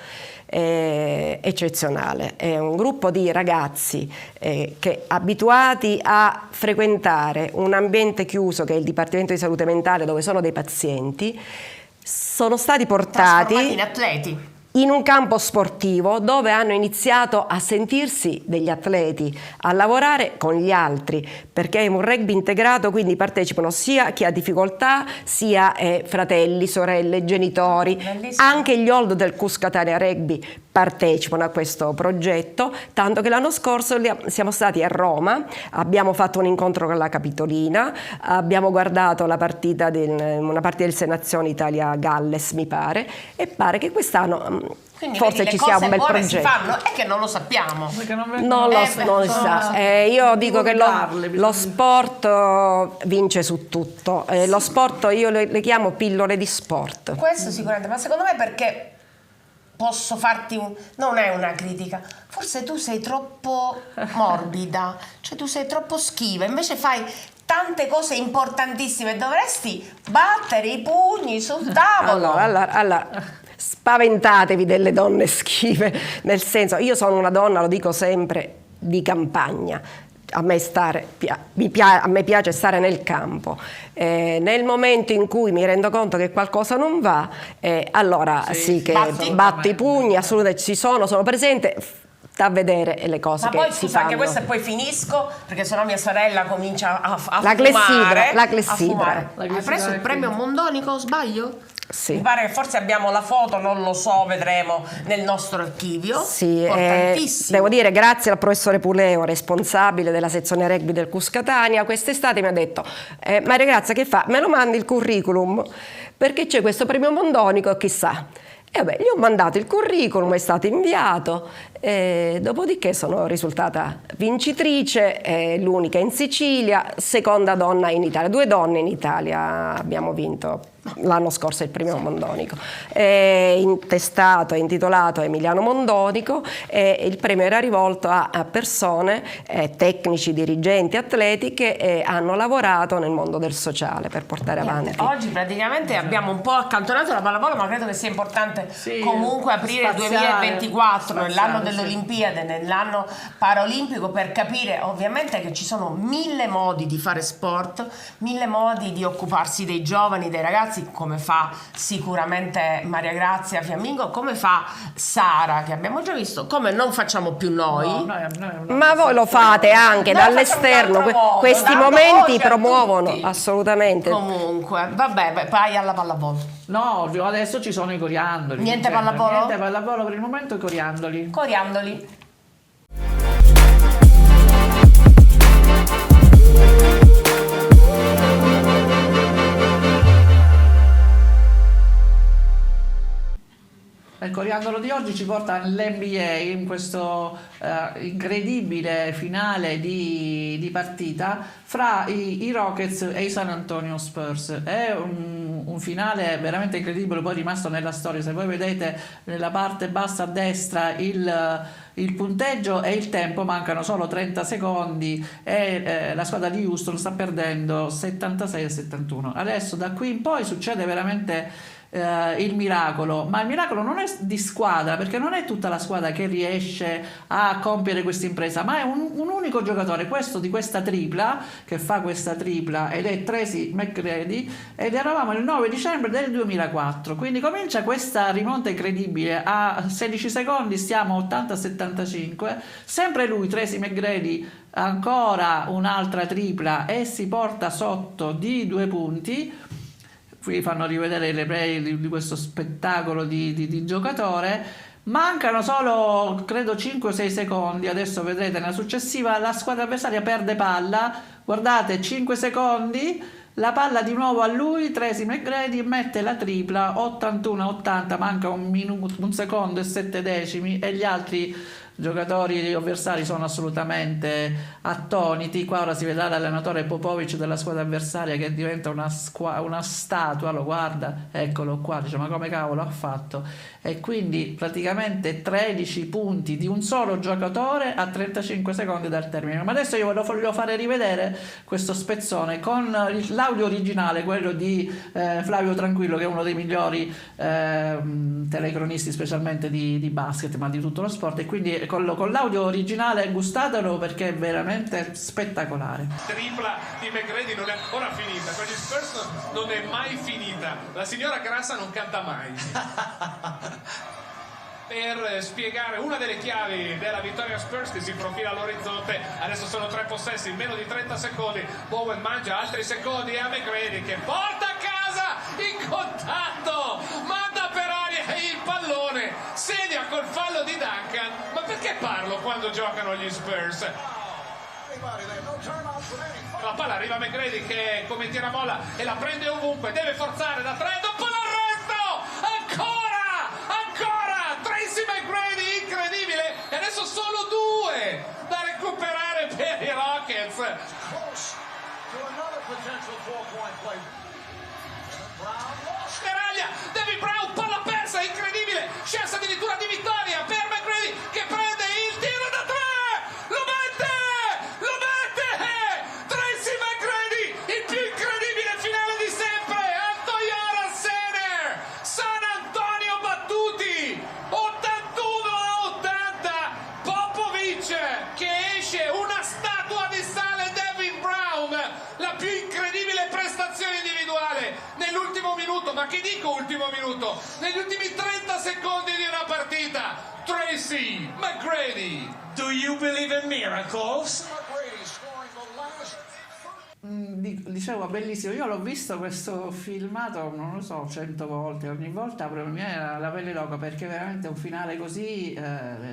eccezionale. È un gruppo di ragazzi che, abituati a frequentare un ambiente chiuso che è il Dipartimento di Salute Mentale, dove sono dei pazienti, sono stati portati in atleti in un campo sportivo dove hanno iniziato a sentirsi degli atleti, a lavorare con gli altri, perché è un rugby integrato, quindi partecipano sia chi ha difficoltà, sia fratelli, sorelle, genitori. Bellissimo. Anche gli Old del Cus Catania Rugby partecipano a questo progetto, tanto che l'anno scorso siamo stati a Roma, abbiamo fatto un incontro con la Capitolina, abbiamo guardato una partita del Sei Nazioni Italia-Galles, mi pare, e pare che quest'anno Quindi forse vedi, ci sia un bel buone progetto. si fanno, è che non lo sappiamo. Non si sa. Io dico che lo sport vince su tutto. Lo sport io le chiamo pillole di sport. Questo sicuramente, ma secondo me perché posso farti non è una critica, forse tu sei troppo morbida, cioè tu sei troppo schiva, invece fai tante cose importantissime, dovresti battere i pugni sul tavolo. Allora, spaventatevi delle donne schive, nel senso, io sono una donna, lo dico sempre, di campagna. A me piace stare nel campo. Nel momento in cui mi rendo conto che qualcosa non va, allora sì che batto i pugni, assolutamente sono presente, a vedere le cose ma che poi si scusa, fanno. anche questo, e poi finisco perché sennò mia sorella comincia a La fumare. clessidra, la clessidra. Hai preso il premio Mondonico, o sbaglio? Sì. Mi pare che forse abbiamo la foto, non lo so, vedremo nel nostro archivio. Sì, importantissimo. devo dire grazie al professore Puleo, responsabile della sezione rugby del Cus Catania, quest'estate mi ha detto: Maria Grazia, che fa? Me lo mandi il curriculum, perché c'è questo premio Mondonico, chissà. E vabbè, gli ho mandato il curriculum, è stato inviato, dopodiché sono risultata vincitrice, l'unica in Sicilia, seconda donna in Italia, 2 donne in Italia abbiamo vinto l'anno scorso il premio Mondonico. È intestato, è intitolato Emiliano Mondonico, e il premio era rivolto a persone, tecnici, dirigenti, atleti che hanno lavorato nel mondo del sociale per portare avanti. Oggi praticamente abbiamo un po' accantonato la pallavolo, ma credo che sia importante comunque aprire il 2024, nell'anno delle Olimpiadi, nell'anno paraolimpico, per capire ovviamente che ci sono 1000 modi di fare sport, 1000 modi di occuparsi dei giovani, dei ragazzi, come fa sicuramente Maria Grazia Fiammingo, come fa Sara, che abbiamo già visto, come non facciamo più noi. Ma voi lo fate anche dall'esterno, questi momenti promuovono assolutamente. Comunque, vabbè, vai alla pallavolo. No, adesso ci sono i coriandoli. Niente pallavolo? Niente pallavolo per il momento, i coriandoli. Coriandoli. Il coriandolo di oggi ci porta all'NBA, in questo incredibile finale di partita fra i Rockets e i San Antonio Spurs. È un finale veramente incredibile, poi rimasto nella storia. Se voi vedete nella parte bassa a destra il punteggio e il tempo, mancano solo 30 secondi e la squadra di Houston sta perdendo 76-71. Adesso da qui in poi succede veramente il miracolo, ma il miracolo non è di squadra, perché non è tutta la squadra che riesce a compiere questa impresa, ma è un unico giocatore, questo di questa tripla, che fa questa tripla, ed è Tracy McGrady, ed eravamo il 9 dicembre del 2004, quindi comincia questa rimonta incredibile. A 16 secondi stiamo 80-75, sempre lui, Tracy McGrady, ancora un'altra tripla e si porta sotto di 2 punti. Qui fanno rivedere i replay di questo spettacolo di giocatore. Mancano solo credo 5-6 secondi. Adesso vedrete nella successiva la squadra avversaria perde palla, guardate, 5 secondi, la palla di nuovo a lui, Tracy McGrady mette la tripla, 81-80, manca un secondo e 7 decimi, e gli altri giocatori avversari sono assolutamente attoniti. Qua ora si vedrà l'allenatore Popovic della squadra avversaria che diventa una statua, lo guarda, eccolo qua, dice ma come cavolo ha fatto? E quindi praticamente 13 punti di un solo giocatore a 35 secondi dal termine. Ma adesso io voglio fare rivedere questo spezzone con l'audio originale, quello di Flavio Tranquillo, che è uno dei migliori telecronisti specialmente di basket, ma di tutto lo sport, e quindi con l'audio originale gustatelo perché è veramente spettacolare. Tripla di McGrady non è ancora finita, con gli Spurs non è mai finita, la signora Grassa non canta mai. Per spiegare una delle chiavi della vittoria Spurs che si profila all'orizzonte, adesso sono 3 possessi in meno di 30 secondi, Bowen mangia altri secondi a McGrady che porta a casa in contatto, manda per aria il pallone, segna col fallo di Duncan. Ma perché parlo quando giocano gli Spurs? La palla arriva a McGrady che come tiramolla e la prende ovunque, deve forzare da 3, dopo l'arresto, ancora Tracy McGrady, incredibile, e adesso solo 2 da recuperare per i Rockets. Sferaglia, David Brown, palla persa, incredibile, chance addirittura di vittoria per McGrady che prende il tiro da 3, lo mette, Tracy McGrady, il più incredibile finale di sempre, al Toyota Center, San Antonio battuti, 81-80, Popovic che esce una statua di sale, David Brown, la più incredibile prestazione individuale nell'ultimo minuto, ma che dico ultimo minuto, negli ultimi 30 secondi di una partita, Tracy McGrady. Do you believe in miracles? Dicevo, bellissimo, io l'ho visto questo filmato, non lo so, 100 volte, ogni volta per me era la pelle d'oca perché veramente un finale così,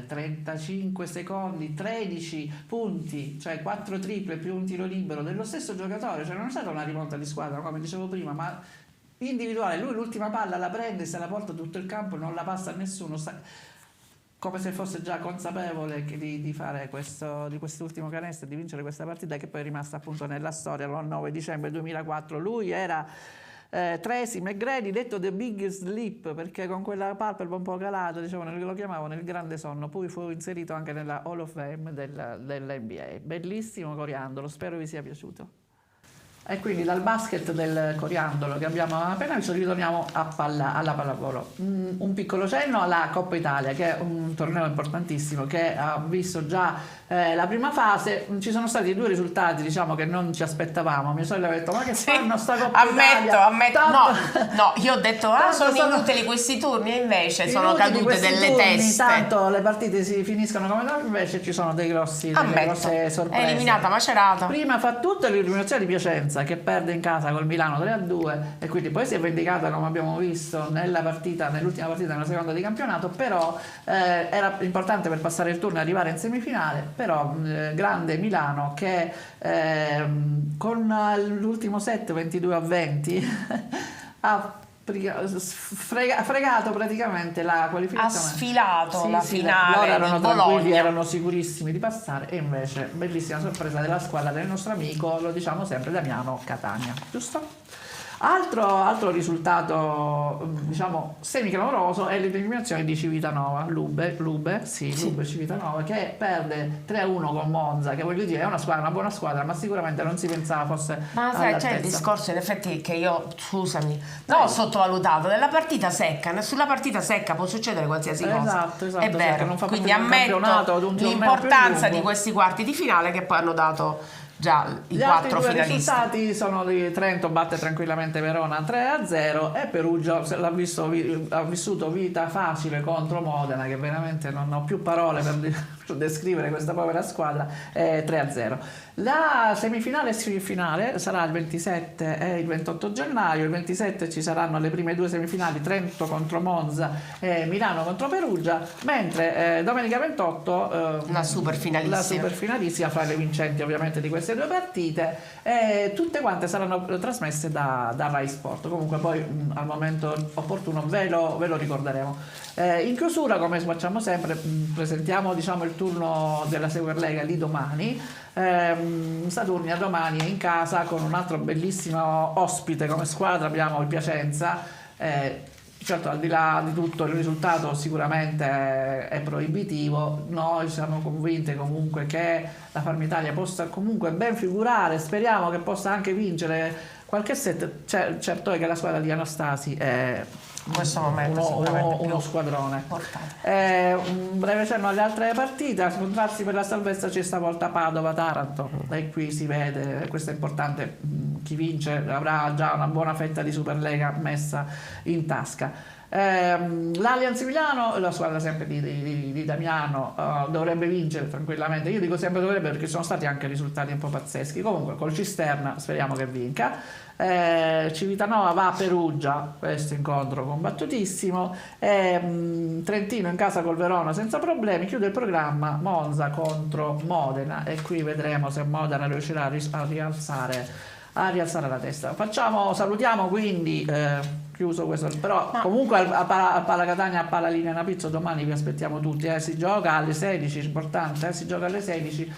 35 secondi, 13 punti, cioè 4 triple più un tiro libero dello stesso giocatore, cioè non è stata una rimonta di squadra come dicevo prima, ma individuale, lui l'ultima palla la prende, se la porta tutto il campo, non la passa a nessuno, come se fosse già consapevole di fare di quest'ultimo canestro, di vincere questa partita che poi è rimasta appunto nella storia. Il 9 dicembre 2004 lui era Tracy McGrady, detto The Big Sleep perché con quella palpebra un po' calata, dicevano, lo chiamavano il grande sonno, poi fu inserito anche nella Hall of Fame dell'NBA. Bellissimo coriandolo, spero vi sia piaciuto. E quindi dal basket del coriandolo che abbiamo appena visto ritorniamo alla pallavolo. Un piccolo cenno alla Coppa Italia, che è un torneo importantissimo che ha visto già la prima fase. Ci sono stati 2 risultati, diciamo, che non ci aspettavamo. Mia sorella ha detto ma che fanno sta Coppa Italia? Ammetto, no, io ho detto sono inutili questi turni e invece sono cadute delle teste. Tanto le partite si finiscono come no, invece ci sono delle grosse sorprese. È eliminata Macerata. Prima fa tutto l'eliminazione di Piacenza che perde in casa col Milano 3-2 e quindi poi si è vendicata, come abbiamo visto nell'ultima partita nella seconda di campionato, però era importante per passare il turno e arrivare in semifinale, però grande Milano che con l'ultimo set 22-20 ha fregato praticamente la qualificazione, ha sfilato la finale. Loro erano tranquilli, Bologna, erano sicurissimi di passare, e invece bellissima sorpresa della squadra del nostro amico, lo diciamo sempre, Damiano Catania, giusto? Altro risultato, diciamo, semiclamoroso è l'eliminazione di Civitanova, Lube Civitanova, che perde 3-1 con Monza, che voglio dire è una buona squadra, ma sicuramente non si pensava fosse. Ma sai, c'è il discorso in effetti che io, scusami, non ho sottovalutato della partita secca, sulla partita secca può succedere qualsiasi cosa. Esatto, è vero, non fa quindi ammetto l'importanza di questi quarti di finale che poi hanno dato già i 4 finalisti. I risultati sono di Trento batte tranquillamente Verona 3-0 e Perugia ha vissuto vita facile contro Modena, che veramente non ho più parole per descrivere questa povera squadra, 3-0. La semifinale e semifinale sarà il 27 e il 28 gennaio. Il 27 ci saranno le prime due semifinali, Trento contro Monza e Milano contro Perugia, mentre domenica 28 la super finalissima fra le vincenti ovviamente di queste due partite, tutte quante saranno trasmesse da Rai Sport. Comunque poi al momento opportuno ve lo ricorderemo. In chiusura, come facciamo sempre, presentiamo il turno della Superlega di domani. Saturnia domani è in casa con un altro bellissimo ospite come squadra, abbiamo il Piacenza. Certo, al di là di tutto il risultato sicuramente è proibitivo, noi siamo convinti comunque che la Farm Italia possa comunque ben figurare, speriamo che possa anche vincere qualche set. Certo è che la squadra di Anastasi è in questo momento uno squadrone. Un breve cenno alle altre partite. A scontrarsi per la salvezza c'è stavolta Padova-Taranto e qui si vede, questo è importante, chi vince avrà già una buona fetta di Superlega messa in tasca. L'Allianz Milano, la squadra sempre di Damiano, dovrebbe vincere tranquillamente. Io dico sempre dovrebbe perché sono stati anche risultati un po' pazzeschi. Comunque col Cisterna speriamo che vinca. Civitanova va a Perugia, questo incontro combattutissimo. Trentino in casa col Verona senza problemi. Chiude il programma Monza contro Modena e qui vedremo se Modena riuscirà a rialzare la testa. Salutiamo quindi, chiuso questo, però comunque a Pala Catania, a Pala Linea Napizzo domani vi aspettiamo tutti, si gioca alle 16, importante, si gioca alle 16,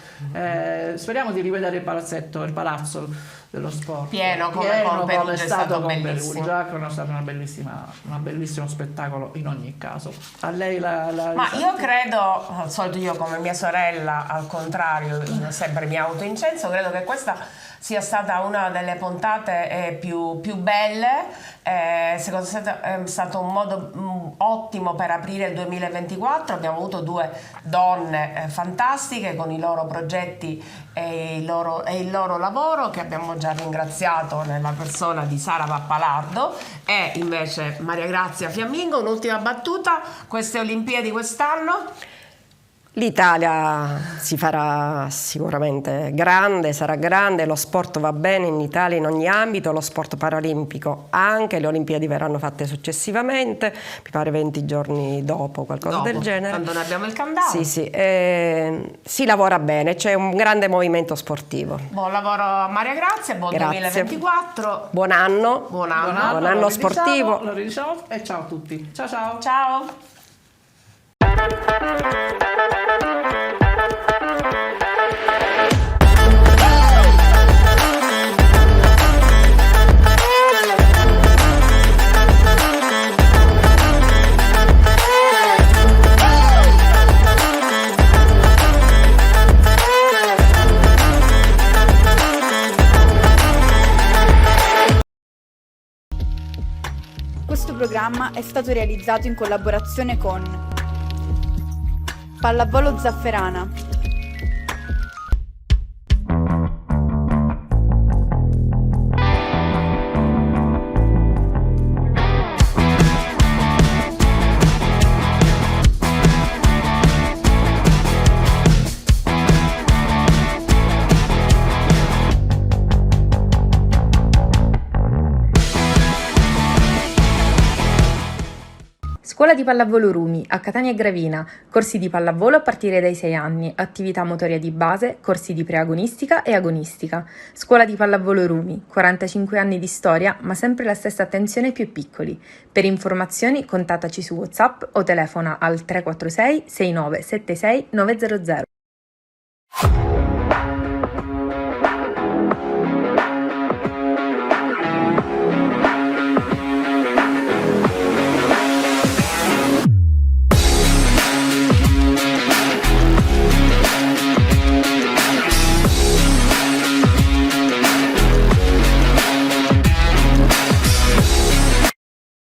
speriamo di rivedere il palazzo dello sport pieno come è stato con Perugia, che è stato un bellissimo spettacolo in ogni caso. A lei ma io credo, al solito io come mia sorella, al contrario, sempre mi autoincenso, credo che questa sia stata una delle puntate più belle. Secondo me è stato un modo ottimo per aprire il 2024. Abbiamo avuto due donne fantastiche con i loro progetti e il loro lavoro, che abbiamo già ringraziato nella persona di Sara Pappalardo e invece Maria Grazia Fiammingo. Un'ultima battuta: queste Olimpiadi quest'anno l'Italia si farà sicuramente grande, sarà grande, lo sport va bene in Italia in ogni ambito, lo sport paralimpico anche, le Olimpiadi verranno fatte successivamente, mi pare 20 giorni dopo, qualcosa del genere. Quando noi abbiamo il countdown. Sì, si lavora bene, c'è un grande movimento sportivo. Buon lavoro a Maria Grazia, buon 2024. Buon anno sportivo. Lo ridiciamo e ciao a tutti. Ciao. Ciao. Questo programma è stato realizzato in collaborazione con Pallavolo Zafferana. Scuola di Pallavolo Rumi, a Catania e Gravina, corsi di pallavolo a partire dai 6 anni, attività motoria di base, corsi di preagonistica e agonistica. Scuola di Pallavolo Rumi, 45 anni di storia, ma sempre la stessa attenzione ai più piccoli. Per informazioni contattaci su WhatsApp o telefona al 346 6976 900.